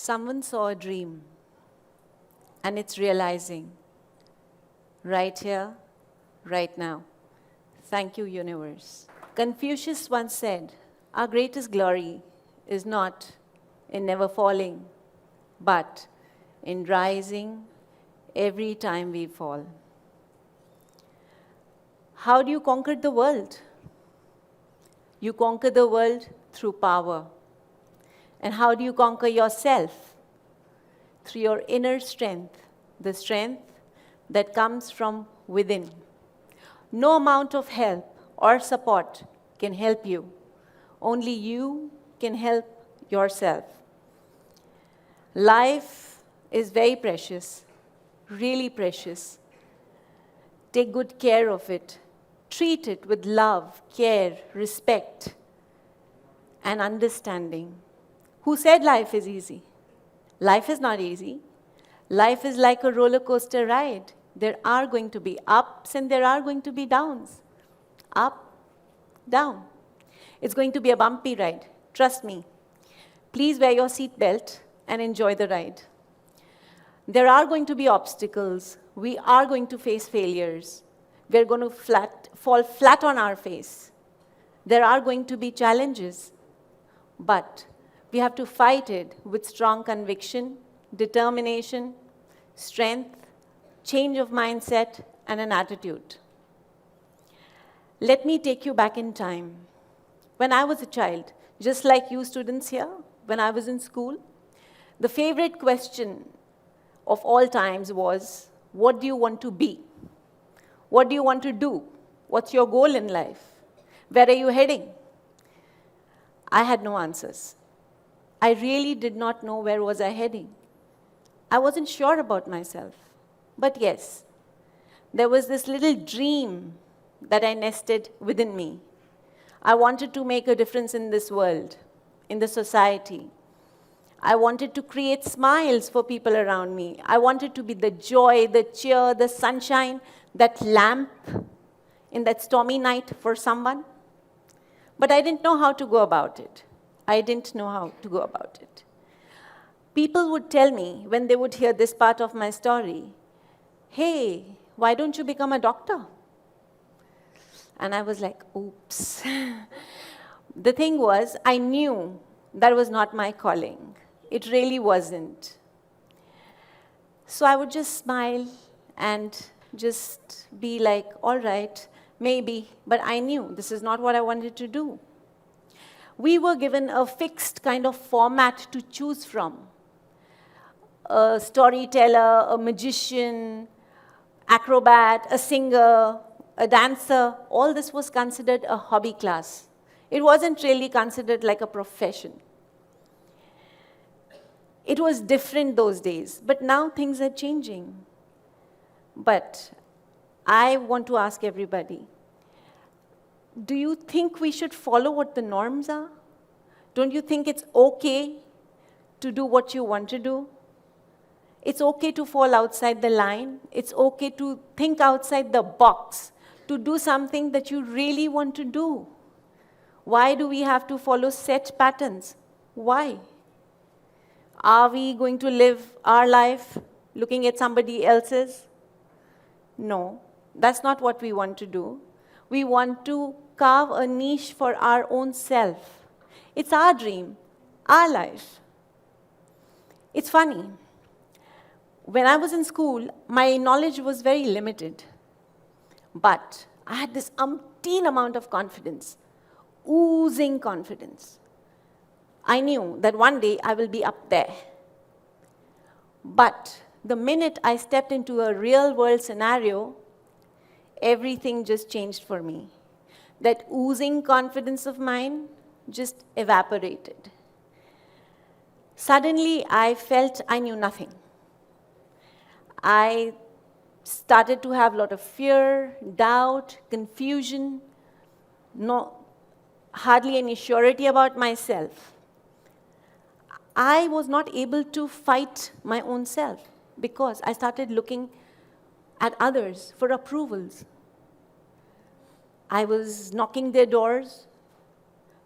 Someone saw a dream, and it's realizing right here, right now. Thank you, universe. Confucius once said, our greatest glory is not in never falling, but in rising every time we fall. How do you conquer the world? You conquer the world through power. And how do you conquer yourself? Through your inner strength, the strength that comes from within. No amount of help or support can help you. Only you can help yourself. Life is very precious, really precious. Take good care of it. Treat it with love, care, respect, and understanding. Who said life is easy? Life is not easy. Life is like a roller coaster ride. There are going to be ups and there are going to be downs. Up, down. It's going to be a bumpy ride. Trust me. Please wear your seat belt and enjoy the ride. There are going to be obstacles. We are going to face failures. We're going to fall flat on our face. There are going to be challenges. But we have to fight it with strong conviction, determination, strength, change of mindset, and an attitude. Let me take you back in time. When I was a child, just like you students here, when I was in school, the favorite question of all times was, what do you want to be? What do you want to do? What's your goal in life? Where are you heading? I had no answers. I really did not know where was I heading. I wasn't sure about myself. But yes, there was this little dream that I nested within me. I wanted to make a difference in this world, in the society. I wanted to create smiles for people around me. I wanted to be the joy, the cheer, the sunshine, that lamp in that stormy night for someone. But I didn't know how to go about it. People would tell me, when they would hear this part of my story, hey, why don't you become a doctor? And I was like, oops. The thing was, I knew that was not my calling. It really wasn't. So I would just smile and just be like, all right, maybe, but I knew this is not what I wanted to do. We were given a fixed kind of format to choose from. A storyteller, a magician, acrobat, a singer, a dancer, all this was considered a hobby class. It wasn't really considered like a profession. It was different those days, but now things are changing. But I want to ask everybody, do you think we should follow what the norms are? Don't you think it's okay to do what you want to do? It's okay to fall outside the line. It's okay to think outside the box, to do something that you really want to do. Why do we have to follow set patterns? Why? Are we going to live our life looking at somebody else's? No, that's not what we want to do. We want to carve a niche for our own self. It's our dream, our life. It's funny. When I was in school, my knowledge was very limited. But I had this umpteen amount of confidence, oozing confidence. I knew that one day I will be up there. But the minute I stepped into a real-world scenario, everything just changed for me. That oozing confidence of mine just evaporated. Suddenly, I felt I knew nothing. I started to have a lot of fear, doubt, confusion, hardly any surety about myself. I was not able to fight my own self because I started looking at others for approvals. I was knocking their doors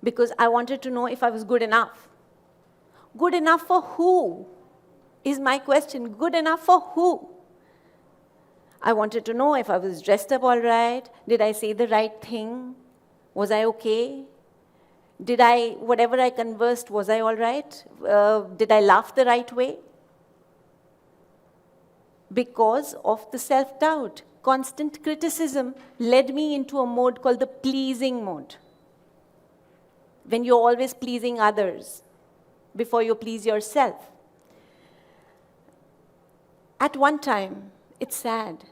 because I wanted to know if I was good enough. Good enough for who? Is my question. Good enough for who? I wanted to know if I was dressed up all right. Did I say the right thing? Was I okay? Whatever I conversed, was I all right? Did I laugh the right way? Because of the self-doubt, constant criticism led me into a mode called the pleasing mode. When you're always pleasing others before you please yourself. At one time, it's sad,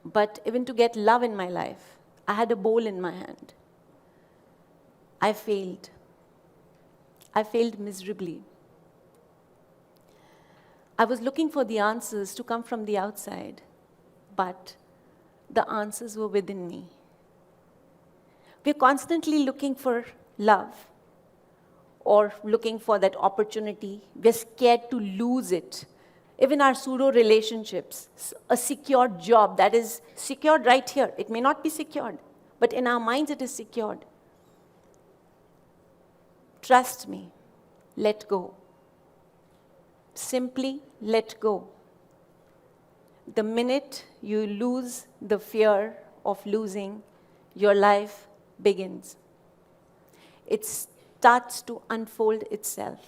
but even to get love in my life, I had a bowl in my hand. I failed. I failed miserably. I was looking for the answers to come from the outside, but the answers were within me. We're constantly looking for love or looking for that opportunity. We're scared to lose it. Even our pseudo relationships, a secured job that is secured right here. It may not be secured, but in our minds it is secured. Trust me, let go. Simply let go. The minute you lose the fear of losing, your life begins. It starts to unfold itself.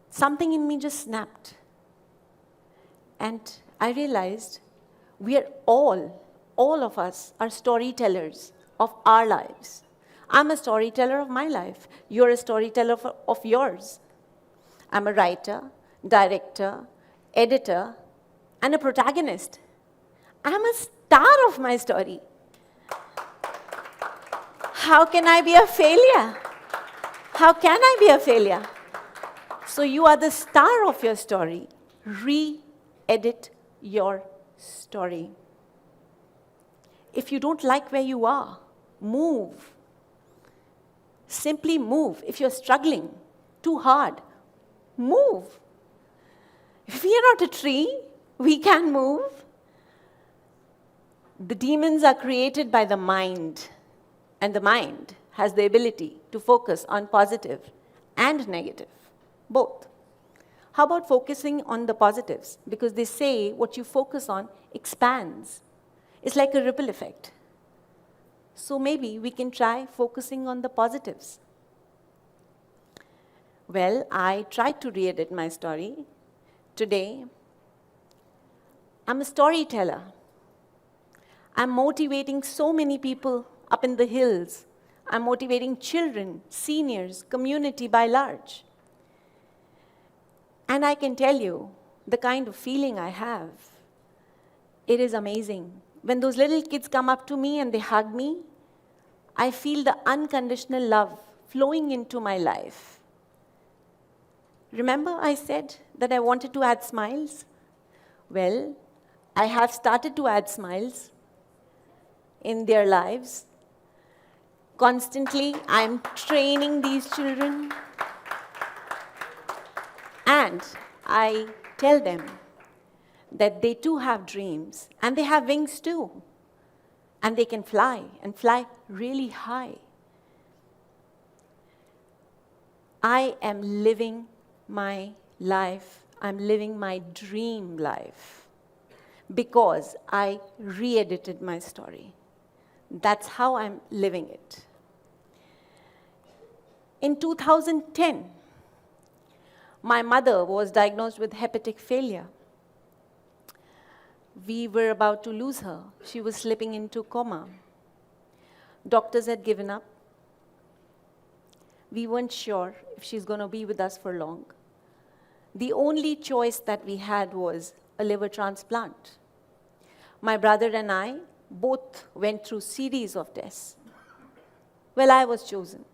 Something in me just snapped. And I realized we are all of us are storytellers of our lives. I'm a storyteller of my life. You're a storyteller of yours. I'm a writer, director, editor, and a protagonist. I'm a star of my story. How can I be a failure? How can I be a failure? So you are the star of your story. Re-edit your story. If you don't like where you are, move. Simply move. If you're struggling too hard, move. If we are not a tree, we can move. The demons are created by the mind, and the mind has the ability to focus on positive and negative, both. How about focusing on the positives? Because they say what you focus on expands. It's like a ripple effect. So maybe we can try focusing on the positives. Well, I tried to re-edit my story. Today, I'm a storyteller. I'm motivating so many people up in the hills. I'm motivating children, seniors, community by large. And I can tell you the kind of feeling I have. It is amazing. When those little kids come up to me and they hug me, I feel the unconditional love flowing into my life. Remember I said that I wanted to add smiles? Well, I have started to add smiles in their lives. Constantly, I'm training these children. And I tell them that they too have dreams, and they have wings too. And they can fly, and fly really high. I am living my life. I'm living my dream life because I re-edited my story. That's how I'm living it. In 2010, my mother was diagnosed with hepatic failure. We were about to lose her. She was slipping into coma. Doctors had given up. We weren't sure if she's going to be with us for long. The only choice that we had was a liver transplant. My brother and I both went through series of tests. Well, I was chosen.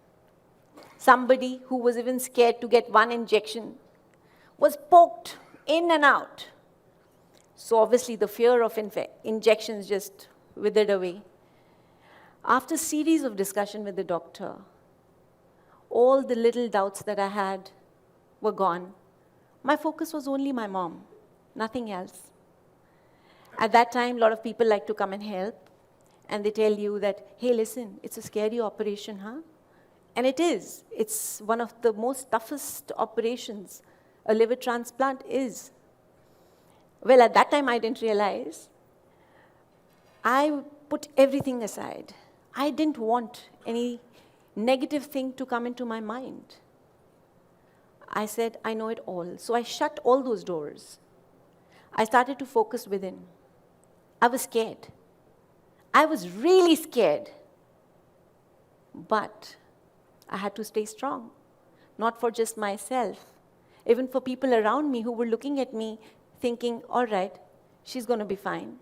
Somebody who was even scared to get one injection was poked in and out. So obviously the fear of injections just withered away. After a series of discussion with the doctor, all the little doubts that I had were gone. My focus was only my mom, nothing else. At that time, a lot of people like to come and help, and they tell you that, hey, listen, it's a scary operation, huh? And it is. It's one of the most toughest operations a liver transplant is. Well, at that time, I didn't realize. I put everything aside. I didn't want any negative thing to come into my mind. I said, I know it all. So I shut all those doors. I started to focus within. I was scared. I was really scared. But I had to stay strong, not for just myself, even for people around me who were looking at me thinking, all right, she's going to be fine.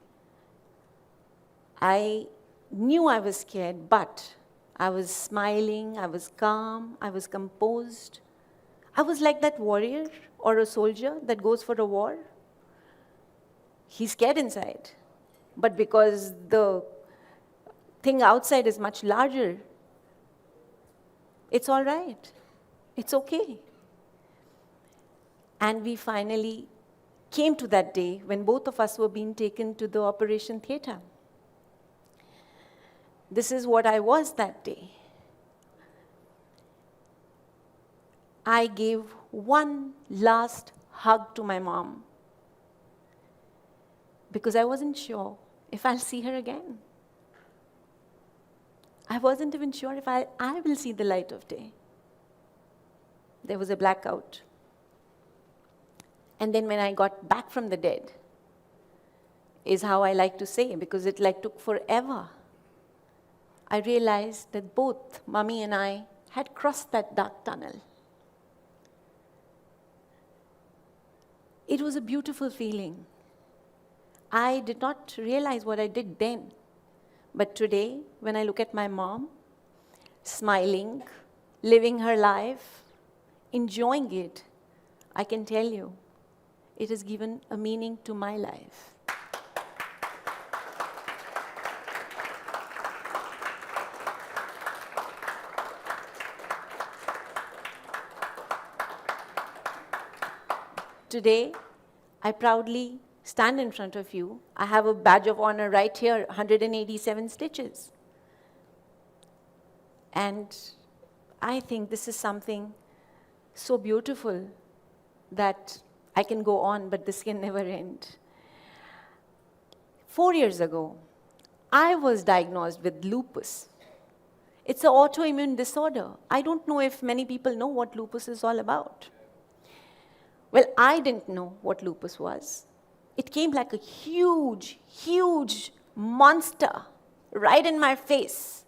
I knew I was scared, but I was smiling, I was calm, I was composed. I was like that warrior or a soldier that goes for a war. He's scared inside, but because the thing outside is much larger, it's all right. It's okay. And we finally came to that day when both of us were being taken to the operation theater. This is what I was that day. I gave one last hug to my mom because I wasn't sure if I'll see her again. I wasn't even sure if I will see the light of day. There was a blackout. And then when I got back from the dead, is how I like to say, because it took forever. I realized that both Mummy and I had crossed that dark tunnel. It was a beautiful feeling. I did not realize what I did then. But today, when I look at my mom, smiling, living her life, enjoying it, I can tell you, it has given a meaning to my life. Today, I proudly stand in front of you. I have a badge of honor right here, 187 stitches. And I think this is something so beautiful that I can go on, but this can never end. 4 years ago, I was diagnosed with lupus. It's an autoimmune disorder. I don't know if many people know what lupus is all about. Well, I didn't know what lupus was. It came like a huge, huge monster right in my face.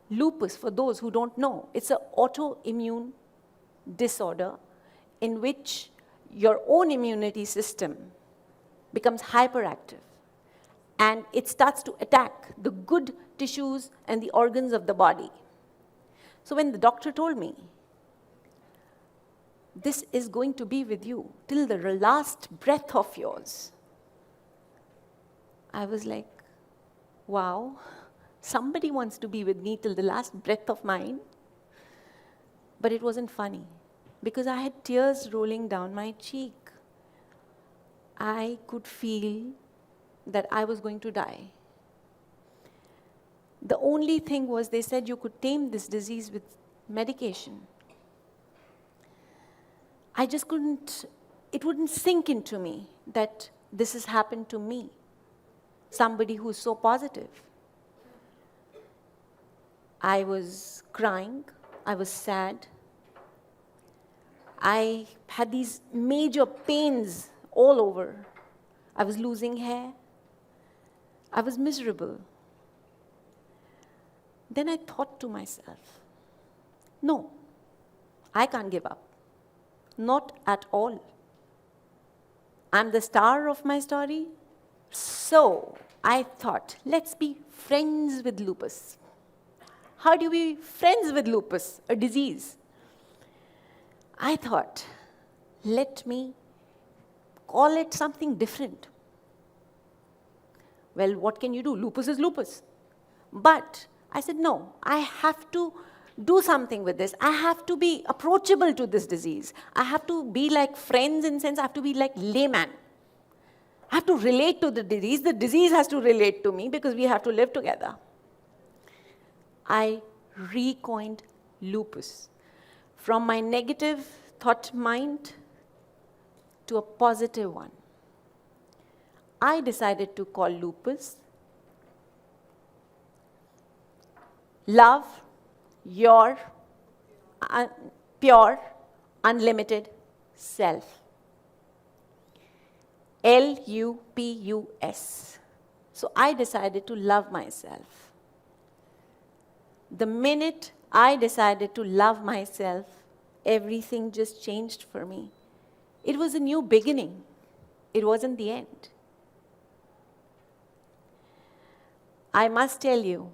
Lupus, for those who don't know, it's an autoimmune disorder in which your own immunity system becomes hyperactive and it starts to attack the good tissues and the organs of the body. So when the doctor told me, this is going to be with you till the last breath of yours, I was like, wow, somebody wants to be with me till the last breath of mine. But it wasn't funny because I had tears rolling down my cheek. I could feel that I was going to die. The only thing was they said you could tame this disease with medication. I just couldn't, it wouldn't sink into me that this has happened to me, somebody who's so positive. I was crying, I was sad. I had these major pains all over. I was losing hair. I was miserable. Then I thought to myself, no, I can't give up. Not at all. I'm the star of my story. So I thought, let's be friends with lupus. How do you be friends with lupus, a disease? I thought, let me call it something different. Well, what can you do? Lupus is lupus. But I said, no, I have to do something with this. I have to be approachable to this disease. I have to be like friends in sense, I have to be like layman. I have to relate to the disease. The disease has to relate to me because we have to live together. I recoined lupus. From my negative thought mind to a positive one. I decided to call lupus love your pure, unlimited self. LUPUS. So I decided to love myself. The minute I decided to love myself, everything just changed for me. It was a new beginning. It wasn't the end. I must tell you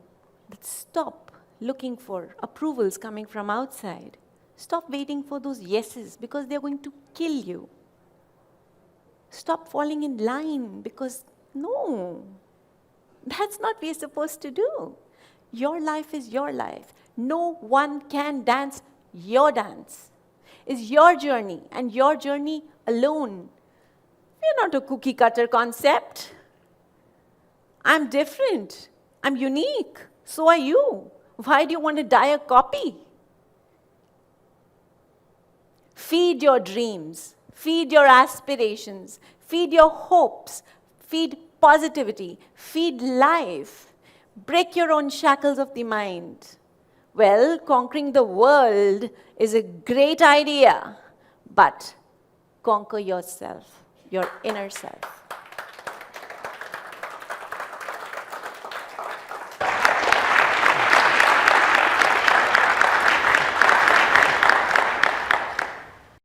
that stop looking for approvals coming from outside. Stop waiting for those yeses because they're going to kill you. Stop falling in line because, no, that's not what we're supposed to do. Your life is your life. No one can dance your dance. It's your journey and your journey alone. We're not a cookie cutter concept. I'm different. I'm unique. So are you. Why do you want to die a copy? Feed your dreams. Feed your aspirations. Feed your hopes. Feed positivity. Feed life. Break your own shackles of the mind. Well, conquering the world is a great idea, but conquer yourself, your inner self.